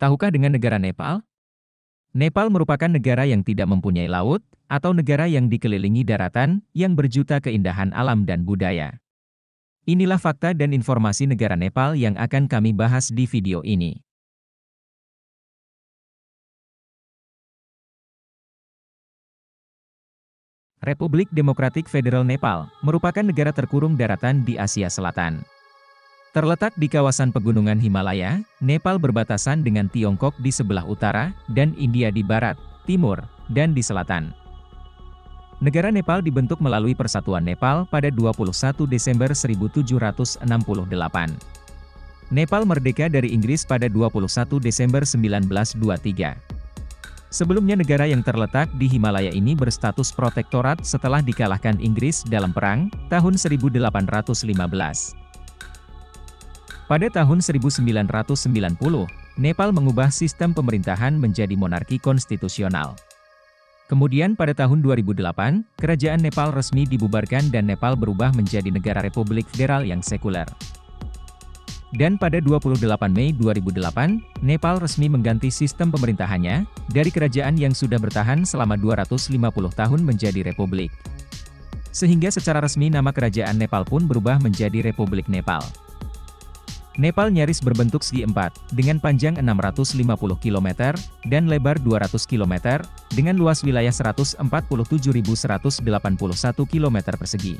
Tahukah dengan negara Nepal? Nepal merupakan negara yang tidak mempunyai laut, atau negara yang dikelilingi daratan, yang berjuta keindahan alam dan budaya. Inilah fakta dan informasi negara Nepal yang akan kami bahas di video ini. Republik Demokratik Federal Nepal merupakan negara terkurung daratan di Asia Selatan. Terletak di kawasan pegunungan Himalaya, Nepal berbatasan dengan Tiongkok di sebelah utara, dan India di barat, timur, dan di selatan. Negara Nepal dibentuk melalui Persatuan Nepal pada 21 Desember 1768. Nepal merdeka dari Inggris pada 21 Desember 1923. Sebelumnya negara yang terletak di Himalaya ini berstatus protektorat setelah dikalahkan Inggris dalam perang, tahun 1815. Pada tahun 1990, Nepal mengubah sistem pemerintahan menjadi monarki konstitusional. Kemudian pada tahun 2008, kerajaan Nepal resmi dibubarkan dan Nepal berubah menjadi negara republik federal yang sekuler. Dan pada 28 Mei 2008, Nepal resmi mengganti sistem pemerintahannya, dari kerajaan yang sudah bertahan selama 250 tahun menjadi republik. Sehingga secara resmi nama kerajaan Nepal pun berubah menjadi Republik Nepal. Nepal nyaris berbentuk segi empat, dengan panjang 650 km, dan lebar 200 km, dengan luas wilayah 147.181 km persegi.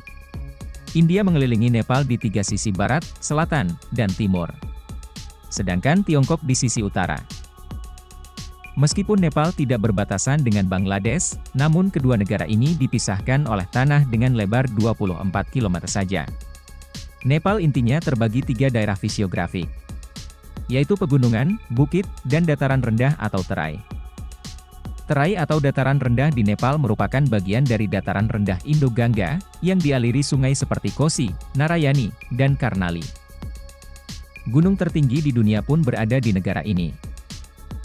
India mengelilingi Nepal di tiga sisi barat, selatan, dan timur. Sedangkan Tiongkok di sisi utara. Meskipun Nepal tidak berbatasan dengan Bangladesh, namun kedua negara ini dipisahkan oleh tanah dengan lebar 24 km saja. Nepal intinya terbagi tiga daerah fisiografik, yaitu pegunungan, bukit, dan dataran rendah atau terai. Terai atau dataran rendah di Nepal merupakan bagian dari dataran rendah Indo-Gangga, yang dialiri sungai seperti Kosi, Narayani, dan Karnali. Gunung tertinggi di dunia pun berada di negara ini.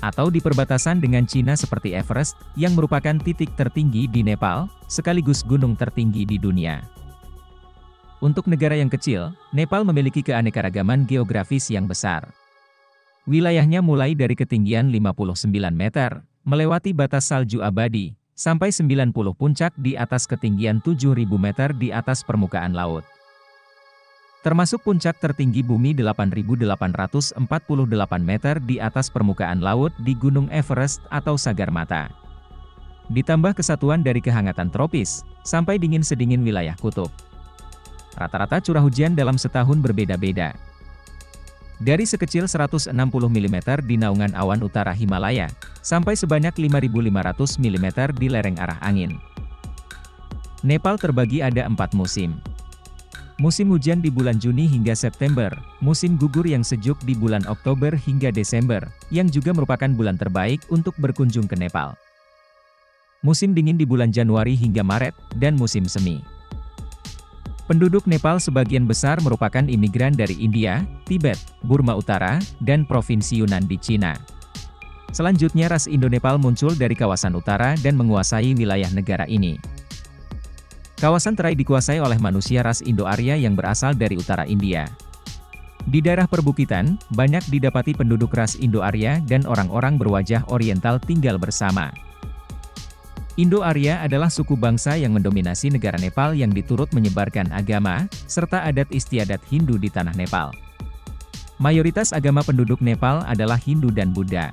Atau di perbatasan dengan Cina seperti Everest, yang merupakan titik tertinggi di Nepal, sekaligus gunung tertinggi di dunia. Untuk negara yang kecil, Nepal memiliki keanekaragaman geografis yang besar. Wilayahnya mulai dari ketinggian 59 meter, melewati batas salju abadi, sampai 90 puncak di atas ketinggian 7.000 meter di atas permukaan laut. Termasuk puncak tertinggi bumi 8.848 meter di atas permukaan laut di Gunung Everest atau Sagarmatha. Ditambah kesatuan dari kehangatan tropis, sampai dingin sedingin wilayah kutub. Rata-rata curah hujan dalam setahun berbeda-beda. Dari sekecil 160 mm di naungan awan utara Himalaya, sampai sebanyak 5.500 mm di lereng arah angin. Nepal terbagi ada 4 musim. Musim hujan di bulan Juni hingga September, musim gugur yang sejuk di bulan Oktober hingga Desember, yang juga merupakan bulan terbaik untuk berkunjung ke Nepal. Musim dingin di bulan Januari hingga Maret, dan musim semi. Penduduk Nepal sebagian besar merupakan imigran dari India, Tibet, Burma Utara, dan Provinsi Yunnan di Cina. Selanjutnya ras Indo-Nepal muncul dari kawasan utara dan menguasai wilayah negara ini. Kawasan terai dikuasai oleh manusia ras Indo-Arya yang berasal dari utara India. Di daerah perbukitan, banyak didapati penduduk ras Indo-Arya dan orang-orang berwajah oriental tinggal bersama. Indo-Arya adalah suku bangsa yang mendominasi negara Nepal yang diturut menyebarkan agama, serta adat istiadat Hindu di tanah Nepal. Mayoritas agama penduduk Nepal adalah Hindu dan Buddha.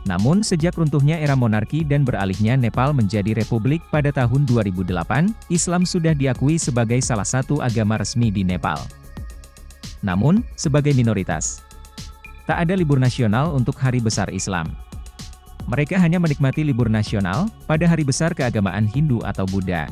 Namun sejak runtuhnya era monarki dan beralihnya Nepal menjadi republik pada tahun 2008, Islam sudah diakui sebagai salah satu agama resmi di Nepal. Namun, sebagai minoritas, tak ada libur nasional untuk hari besar Islam. Mereka hanya menikmati libur nasional pada hari besar keagamaan Hindu atau Buddha.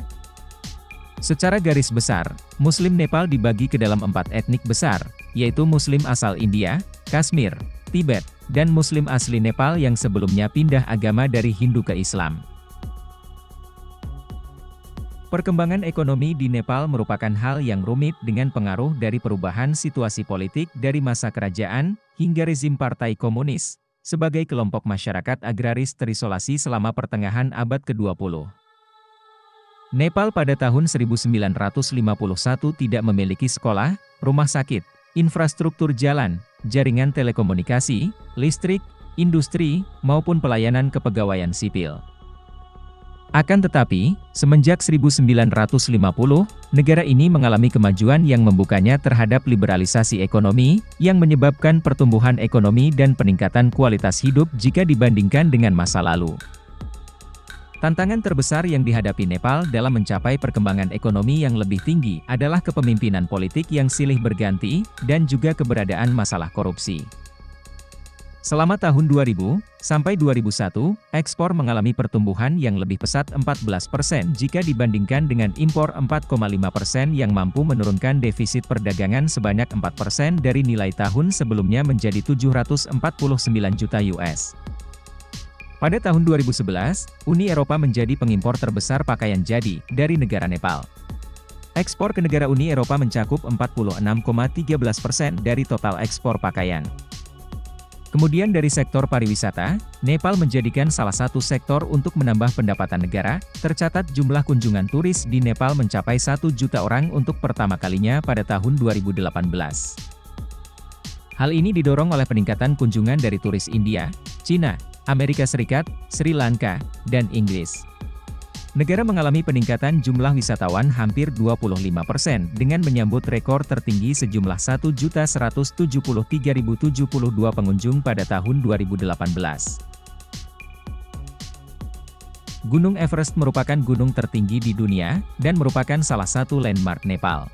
Secara garis besar, Muslim Nepal dibagi ke dalam 4 etnik besar, yaitu Muslim asal India, Kashmir, Tibet, dan Muslim asli Nepal yang sebelumnya pindah agama dari Hindu ke Islam. Perkembangan ekonomi di Nepal merupakan hal yang rumit dengan pengaruh dari perubahan situasi politik dari masa kerajaan hingga rezim Partai Komunis, sebagai kelompok masyarakat agraris terisolasi selama pertengahan abad ke-20. Nepal pada tahun 1951 tidak memiliki sekolah, rumah sakit, infrastruktur jalan, jaringan telekomunikasi, listrik, industri, maupun pelayanan kepegawaian sipil. Akan tetapi, semenjak 1950, negara ini mengalami kemajuan yang membukanya terhadap liberalisasi ekonomi, yang menyebabkan pertumbuhan ekonomi dan peningkatan kualitas hidup jika dibandingkan dengan masa lalu. Tantangan terbesar yang dihadapi Nepal dalam mencapai perkembangan ekonomi yang lebih tinggi adalah kepemimpinan politik yang silih berganti, dan juga keberadaan masalah korupsi. Selama tahun 2000 sampai 2001, ekspor mengalami pertumbuhan yang lebih pesat 14% jika dibandingkan dengan impor 4,5% yang mampu menurunkan defisit perdagangan sebanyak 4% dari nilai tahun sebelumnya menjadi 749 juta US. Pada tahun 2011, Uni Eropa menjadi pengimpor terbesar pakaian jadi dari negara Nepal. Ekspor ke negara Uni Eropa mencakup 46,13% dari total ekspor pakaian. Kemudian dari sektor pariwisata, Nepal menjadikan salah satu sektor untuk menambah pendapatan negara. Tercatat jumlah kunjungan turis di Nepal mencapai 1 juta orang untuk pertama kalinya pada tahun 2018. Hal ini didorong oleh peningkatan kunjungan dari turis India, Cina, Amerika Serikat, Sri Lanka, dan Inggris. Negara mengalami peningkatan jumlah wisatawan hampir 25% dengan menyambut rekor tertinggi sejumlah 1.173.072 pengunjung pada tahun 2018. Gunung Everest merupakan gunung tertinggi di dunia, dan merupakan salah satu landmark Nepal.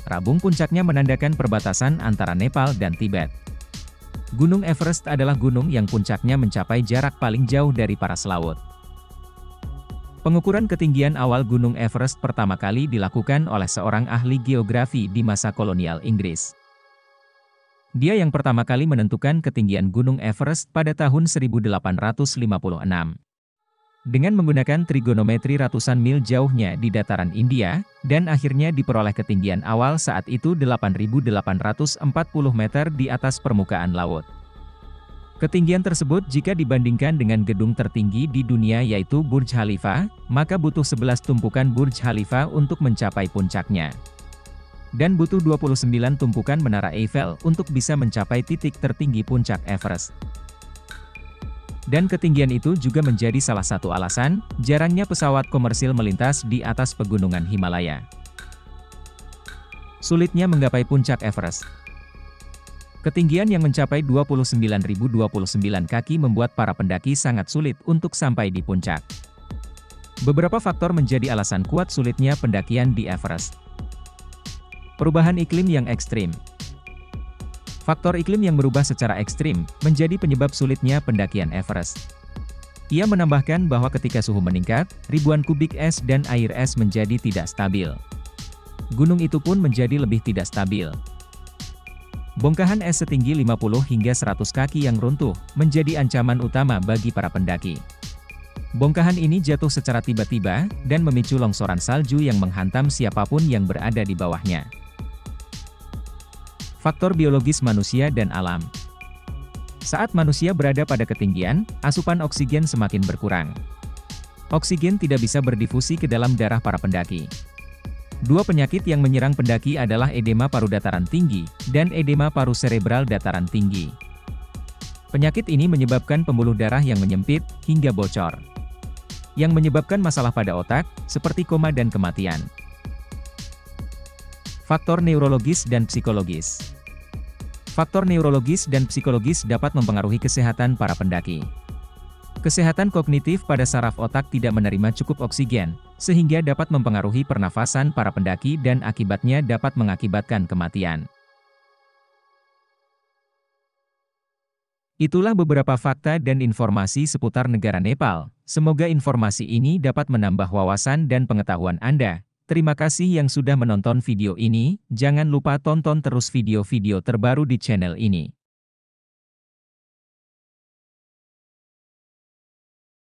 Rabung puncaknya menandakan perbatasan antara Nepal dan Tibet. Gunung Everest adalah gunung yang puncaknya mencapai jarak paling jauh dari paras laut. Pengukuran ketinggian awal Gunung Everest pertama kali dilakukan oleh seorang ahli geografi di masa kolonial Inggris. Dia yang pertama kali menentukan ketinggian Gunung Everest pada tahun 1856. Dengan menggunakan trigonometri ratusan mil jauhnya di dataran India, dan akhirnya diperoleh ketinggian awal saat itu 8.840 meter di atas permukaan laut. Ketinggian tersebut jika dibandingkan dengan gedung tertinggi di dunia yaitu Burj Khalifa, maka butuh 11 tumpukan Burj Khalifa untuk mencapai puncaknya. Dan butuh 29 tumpukan Menara Eiffel untuk bisa mencapai titik tertinggi puncak Everest. Dan ketinggian itu juga menjadi salah satu alasan, jarangnya pesawat komersil melintas di atas pegunungan Himalaya. Sulitnya menggapai puncak Everest. Ketinggian yang mencapai 29.029 kaki membuat para pendaki sangat sulit untuk sampai di puncak. Beberapa faktor menjadi alasan kuat sulitnya pendakian di Everest. Perubahan iklim yang ekstrim. Faktor iklim yang berubah secara ekstrim menjadi penyebab sulitnya pendakian Everest. Ia menambahkan bahwa ketika suhu meningkat, ribuan kubik es dan air es menjadi tidak stabil. Gunung itu pun menjadi lebih tidak stabil. Bongkahan es setinggi 50 hingga 100 kaki yang runtuh, menjadi ancaman utama bagi para pendaki. Bongkahan ini jatuh secara tiba-tiba, dan memicu longsoran salju yang menghantam siapapun yang berada di bawahnya. Faktor biologis manusia dan alam. Saat manusia berada pada ketinggian, asupan oksigen semakin berkurang. Oksigen tidak bisa berdifusi ke dalam darah para pendaki. Dua penyakit yang menyerang pendaki adalah edema paru dataran tinggi, dan edema paru serebral dataran tinggi. Penyakit ini menyebabkan pembuluh darah yang menyempit, hingga bocor. Yang menyebabkan masalah pada otak, seperti koma dan kematian. Faktor neurologis dan psikologis. Faktor neurologis dan psikologis dapat mempengaruhi kesehatan para pendaki. Kesehatan kognitif pada saraf otak tidak menerima cukup oksigen, sehingga dapat mempengaruhi pernafasan para pendaki dan akibatnya dapat mengakibatkan kematian. Itulah beberapa fakta dan informasi seputar negara Nepal. Semoga informasi ini dapat menambah wawasan dan pengetahuan Anda. Terima kasih yang sudah menonton video ini. Jangan lupa tonton terus video-video terbaru di channel ini.